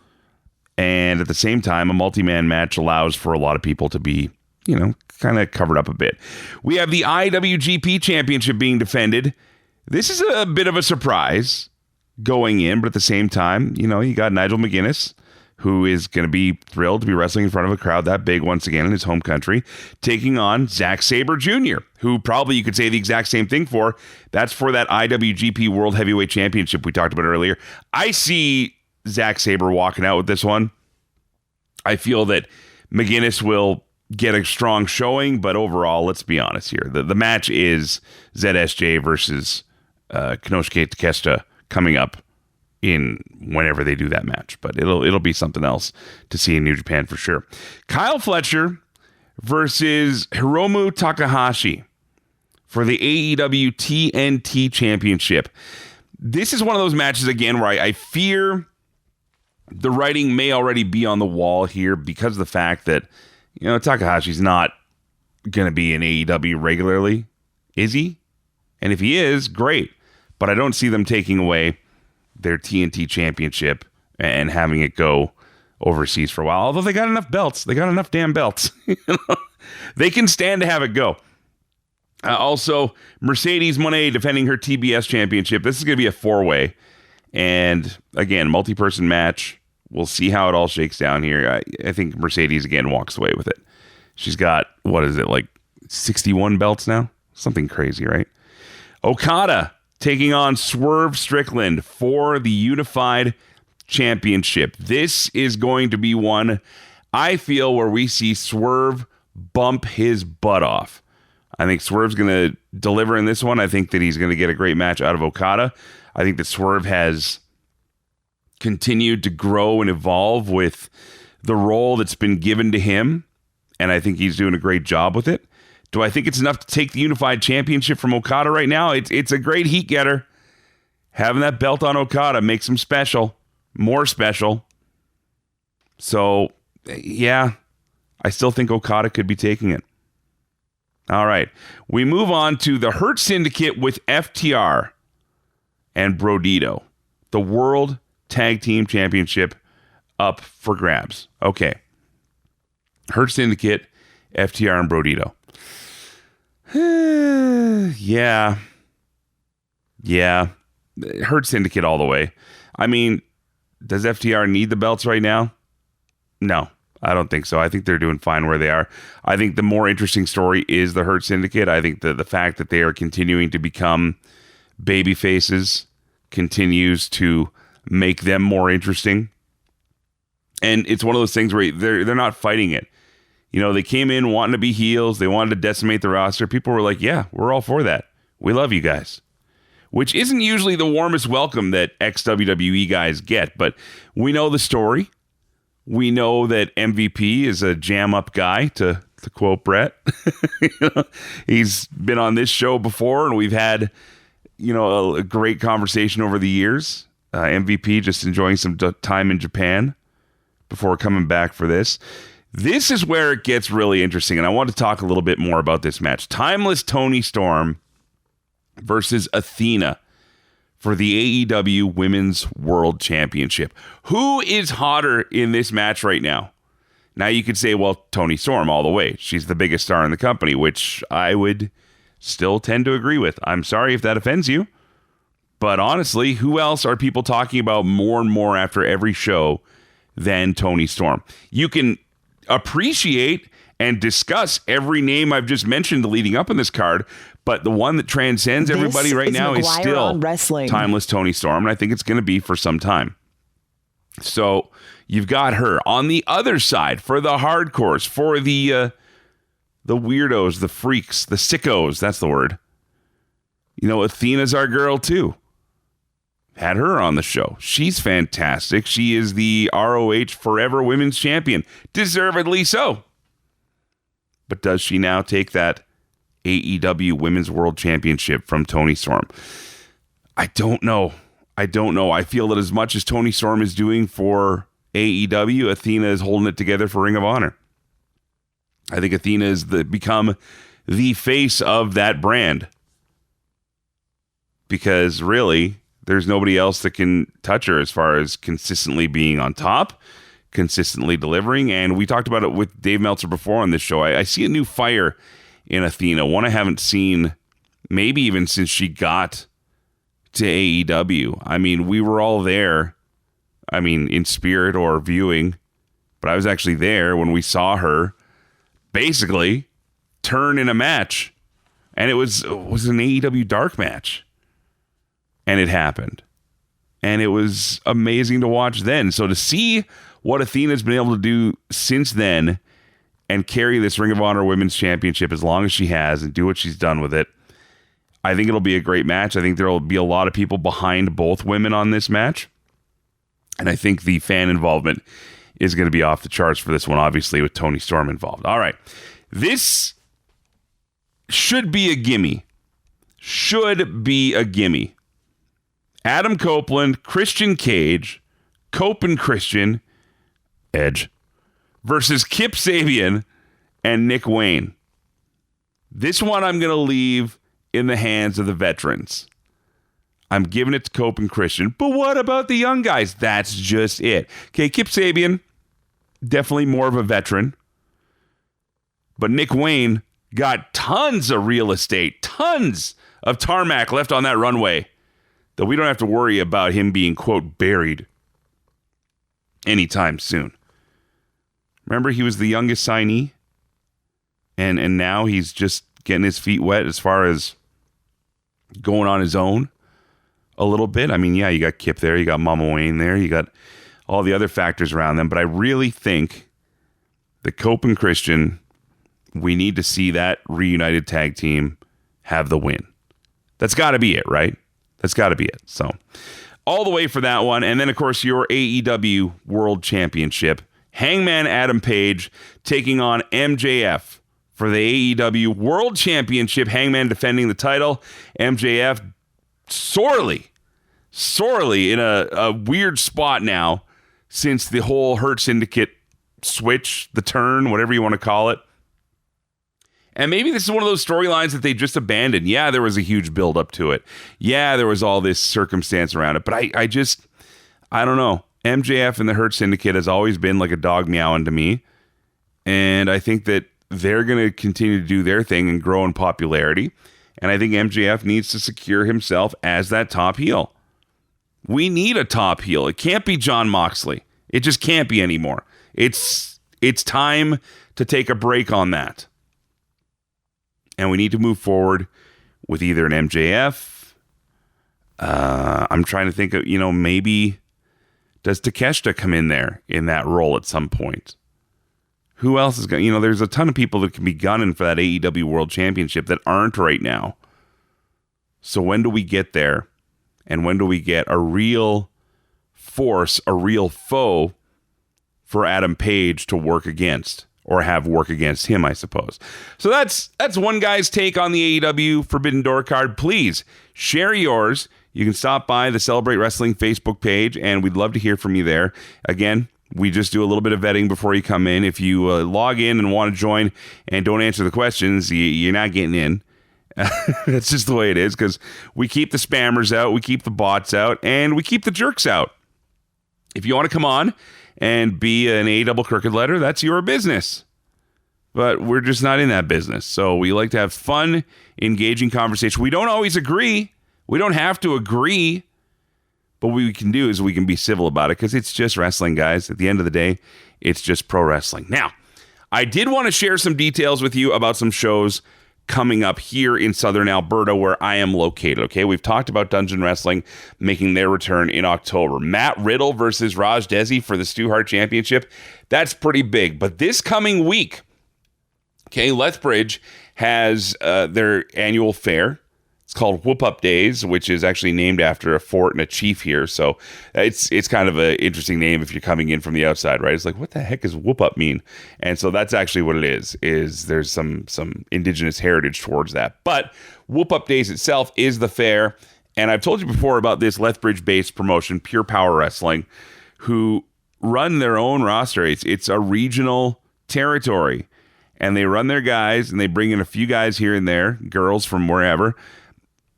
and at the same time, a multi-man match allows for a lot of people to be, kind of covered up a bit. We have the IWGP Championship being defended. This is a bit of a surprise going in, but at the same time, you got Nigel McGuinness, who is going to be thrilled to be wrestling in front of a crowd that big once again in his home country, taking on Zack Sabre Jr., who probably you could say the exact same thing for. That's for that IWGP World Heavyweight Championship we talked about earlier. I see Zack Sabre walking out with this one. I feel that McGuinness will get a strong showing, but overall, let's be honest here. The match is ZSJ versus Konosuke Takeshita coming up in whenever they do that match, but it'll be something else to see in New Japan for sure. Kyle Fletcher versus Hiromu Takahashi for the AEW TNT Championship. This is one of those matches again where I fear the writing may already be on the wall here because of the fact that Takahashi's not going to be in AEW regularly, is he? And if he is, great, but I don't see them taking away their TNT championship and having it go overseas for a while. Although they got enough belts. They got enough damn belts. They can stand to have it go. Also, Mercedes Moné defending her TBS championship. This is going to be a 4-way. And again, multi-person match. We'll see how it all shakes down here. I think Mercedes, again, walks away with it. She's got, 61 belts now? Something crazy, right? Okada taking on Swerve Strickland for the Unified Championship. This is going to be one, I feel, where we see Swerve bump his butt off. I think Swerve's going to deliver in this one. I think that he's going to get a great match out of Okada. I think that Swerve has continued to grow and evolve with the role that's been given to him, and I think he's doing a great job with it. Do I think it's enough to take the Unified Championship from Okada right now? It's a great heat getter. Having that belt on Okada makes him special, more special. So, yeah, I still think Okada could be taking it. All right, we move on to the Hurt Syndicate with FTR and Brodito. The World Tag Team Championship up for grabs. Okay. Hurt Syndicate, FTR, and Brodito. Yeah. Hurt Syndicate all the way. I mean, does FTR need the belts right now? No, I don't think so. I think they're doing fine where they are. I think the more interesting story is the Hurt Syndicate. I think the fact that they are continuing to become baby faces continues to make them more interesting. And it's one of those things where they're not fighting it. They came in wanting to be heels. They wanted to decimate the roster. People were like, yeah, we're all for that. We love you guys. Which isn't usually the warmest welcome that ex-WWE guys get. But we know the story. We know that MVP is a jam-up guy, to quote Brett. He's been on this show before, and we've had a great conversation over the years. MVP just enjoying some time in Japan before coming back for this. This is where it gets really interesting, and I want to talk a little bit more about this match. Timeless Toni Storm versus Athena for the AEW Women's World Championship. Who is hotter in this match right now? Now you could say, well, Toni Storm all the way. She's the biggest star in the company, which I would still tend to agree with. I'm sorry if that offends you, but honestly, who else are people talking about more and more after every show than Toni Storm? You can appreciate and discuss every name I've just mentioned leading up in this card, but the one that transcends everybody right now is still Timeless Toni Storm, and I think it's going to be for some time. So you've got her. On the other side, for the hardcores, for the weirdos, the freaks, the sickos, that's the word. Athena's our girl too. Had her on the show. She's fantastic. She is the ROH Forever Women's Champion. Deservedly so. But does she now take that AEW Women's World Championship from Toni Storm? I don't know. I feel that as much as Toni Storm is doing for AEW, Athena is holding it together for Ring of Honor. I think Athena is become the face of that brand. Because really, there's nobody else that can touch her as far as consistently being on top, consistently delivering. And we talked about it with Dave Meltzer before on this show. I see a new fire in Athena, one I haven't seen maybe even since she got to AEW. I mean, we were all there, I mean, in spirit or viewing, but I was actually there when we saw her basically turn in a match. And it was an AEW dark match. And it happened. And it was amazing to watch then. So to see what Athena's been able to do since then and carry this Ring of Honor Women's Championship as long as she has and do what she's done with it, I think it'll be a great match. I think there will be a lot of people behind both women on this match. And I think the fan involvement is going to be off the charts for this one, obviously, with Toni Storm involved. All right. This should be a gimme. Should be a gimme. Adam Copeland, Christian Cage, Cope and Christian, Edge, versus Kip Sabian and Nick Wayne. This one I'm going to leave in the hands of the veterans. I'm giving it to Cope and Christian. But what about the young guys? That's just it. Okay, Kip Sabian, definitely more of a veteran. But Nick Wayne got tons of real estate, tons of tarmac left on that runway that we don't have to worry about him being, quote, buried anytime soon. Remember, he was the youngest signee? And now he's just getting his feet wet as far as going on his own a little bit. I mean, yeah, you got Kip there, you got Mama Wayne there, you got all the other factors around them. But I really think that Cope and Christian, we need to see that reunited tag team have the win. That's got to be it, right? That's got to be it. So all the way for that one. And then, of course, your AEW World Championship. Hangman Adam Page taking on MJF for the AEW World Championship. Hangman defending the title. MJF sorely in a weird spot now since the whole Hurt Syndicate switch, the turn, whatever you want to call it. And maybe this is one of those storylines that they just abandoned. Yeah, there was a huge build up to it. Yeah, there was all this circumstance around it. But I don't know. MJF and the Hurt Syndicate has always been like a dog meowing to me. And I think that they're going to continue to do their thing and grow in popularity. And I think MJF needs to secure himself as that top heel. We need a top heel. It can't be Jon Moxley. It just can't be anymore. It's time to take a break on that. And we need to move forward with either an MJF. I'm trying to think of, maybe does Takeshita come in there in that role at some point? Who else is going? There's a ton of people that can be gunning for that AEW World Championship that aren't right now. So when do we get there? And when do we get a real force, a real foe for Adam Page to work against? Or have work against him, I suppose. So that's one guy's take on the AEW Forbidden Door card. Please share yours. You can stop by the Celebrate Wrestling Facebook page, and we'd love to hear from you there. Again, we just do a little bit of vetting before you come in. If you log in and want to join and don't answer the questions, you're not getting in. That's just the way it is, because we keep the spammers out, we keep the bots out, and we keep the jerks out. If you want to come on and be an AEW Crooked Letter, that's your business. But we're just not in that business. So we like to have fun, engaging conversation. We don't always agree. We don't have to agree. But what we can do is we can be civil about it, because it's just wrestling, guys. At the end of the day, it's just pro wrestling. Now, I did want to share some details with you about some shows coming up here in Southern Alberta, where I am located. Okay, we've talked about Dungeon Wrestling making their return in October. Matt Riddle versus Raj Desi for the Stu Hart Championship. That's pretty big. But this coming week, okay, Lethbridge has their annual fair. It's called Whoop Up Days, which is actually named after a fort and a chief here. So it's kind of an interesting name if you're coming in from the outside, right? It's like, what the heck does Whoop Up mean? And so that's actually what it is there's some indigenous heritage towards that. But Whoop Up Days itself is the fair. And I've told you before about this Lethbridge-based promotion, Pure Power Wrestling, who run their own roster. It's a regional territory, and they run their guys, and they bring in a few guys here and there, girls from wherever.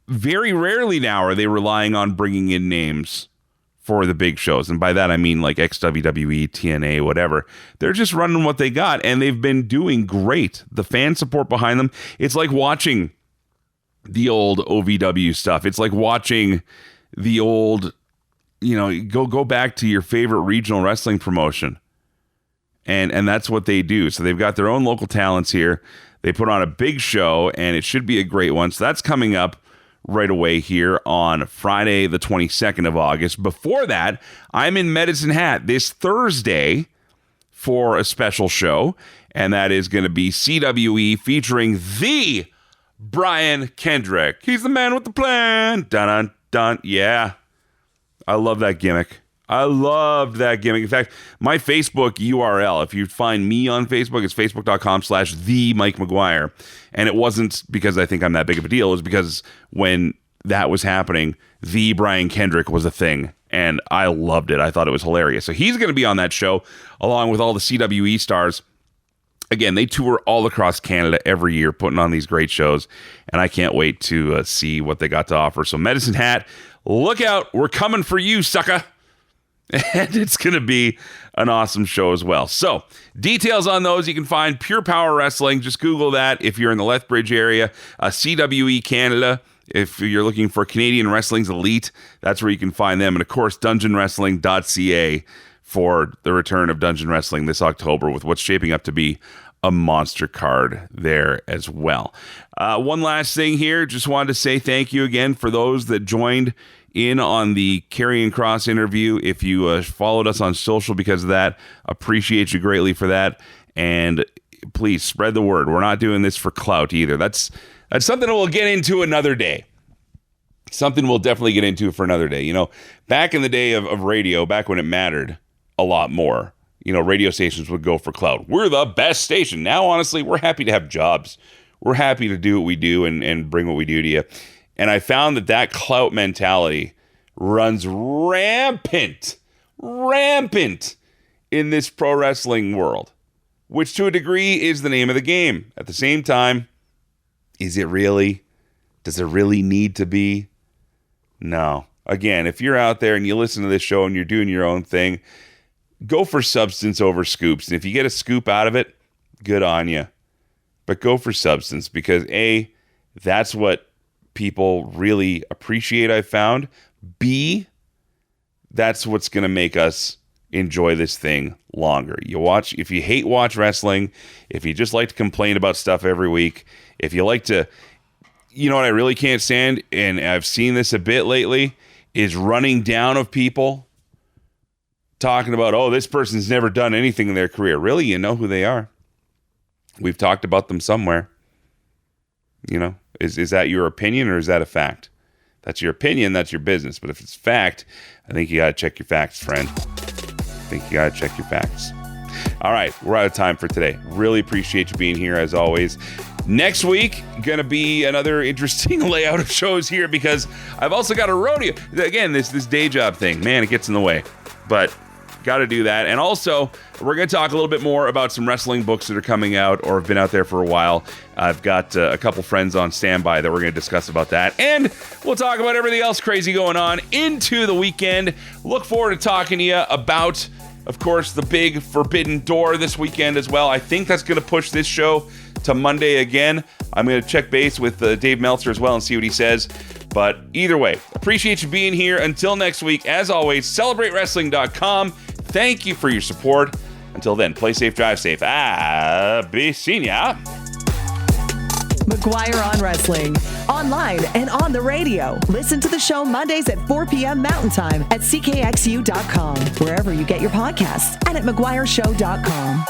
Very rarely now are they relying on bringing in names for the big shows. And by that, I mean like XWWE, TNA, whatever. They're just running what they got, and they've been doing great. The fan support behind them, it's like watching the old OVW stuff. It's like watching the old, go back to your favorite regional wrestling promotion. And that's what they do. So they've got their own local talents here. They put on a big show, and it should be a great one. So that's coming up right away here on Friday, the 22nd of August. Before that, I'm in Medicine Hat this Thursday for a special show, and that is going to be CWE featuring the Brian Kendrick. He's the man with the plan. Dun, dun, dun. Yeah. I love that gimmick. I loved that gimmick. In fact, my Facebook URL, if you find me on Facebook, it's facebook.com/the Mike McGuire. And it wasn't because I think I'm that big of a deal. It was because when that was happening, the Brian Kendrick was a thing. And I loved it. I thought it was hilarious. So he's going to be on that show along with all the CWE stars. Again, they tour all across Canada every year, putting on these great shows. And I can't wait to see what they got to offer. So Medicine Hat, look out. We're coming for you, sucker. And it's going to be an awesome show as well. So, details on those, you can find Pure Power Wrestling. Just Google that if you're in the Lethbridge area. CWE Canada, if you're looking for Canadian Wrestling's Elite, that's where you can find them. And, of course, dungeonwrestling.ca for the return of Dungeon Wrestling this October with what's shaping up to be a monster card there as well. One last thing here. Just wanted to say thank you again for those that joined in on the Karrion Kross interview. If you followed us on social because of that, appreciate you greatly for that. And please spread the word. We're not doing this for clout either. That's something we'll get into another day. Something we'll definitely get into for another day. Back in the day of radio, back when it mattered a lot more, radio stations would go for clout. We're the best station. Now, honestly, we're happy to have jobs. We're happy to do what we do and bring what we do to you. And I found that clout mentality runs rampant in this pro wrestling world, which to a degree is the name of the game. At the same time, is it really? Does it really need to be? No. Again, if you're out there and you listen to this show and you're doing your own thing, go for substance over scoops. And if you get a scoop out of it, good on you. But go for substance because A, that's what people really appreciate, I've found. B, that's what's going to make us enjoy this thing longer. If you hate watch wrestling, if you just like to complain about stuff every week, if you like to, what I really can't stand, and I've seen this a bit lately, is running down of people talking about, oh, this person's never done anything in their career. Really? You know who they are. We've talked about them somewhere. Is that your opinion or is that a fact? That's your opinion, that's your business. But if it's fact, I think you got to check your facts, friend. All right, we're out of time for today. Really appreciate you being here as always. Next week, going to be another interesting layout of shows here because I've also got a rodeo. Again, this day job thing, man, it gets in the way. But got to do that. And also, we're going to talk a little bit more about some wrestling books that are coming out or have been out there for a while. I've got a couple friends on standby that we're going to discuss about that. And we'll talk about everything else crazy going on into the weekend. Look forward to talking to you about, of course, the big Forbidden Door this weekend as well. I think that's going to push this show to Monday again. I'm going to check base with Dave Meltzer as well and see what he says. But either way, appreciate you being here. Until next week, as always, CelebrateWrestling.com. Thank you for your support. Until then, play safe, drive safe. Be seen ya.
McGuire on Wrestling. Online and on the radio. Listen to the show Mondays at 4 p.m. Mountain Time at CKXU.com. Wherever you get your podcasts and at McGuireShow.com.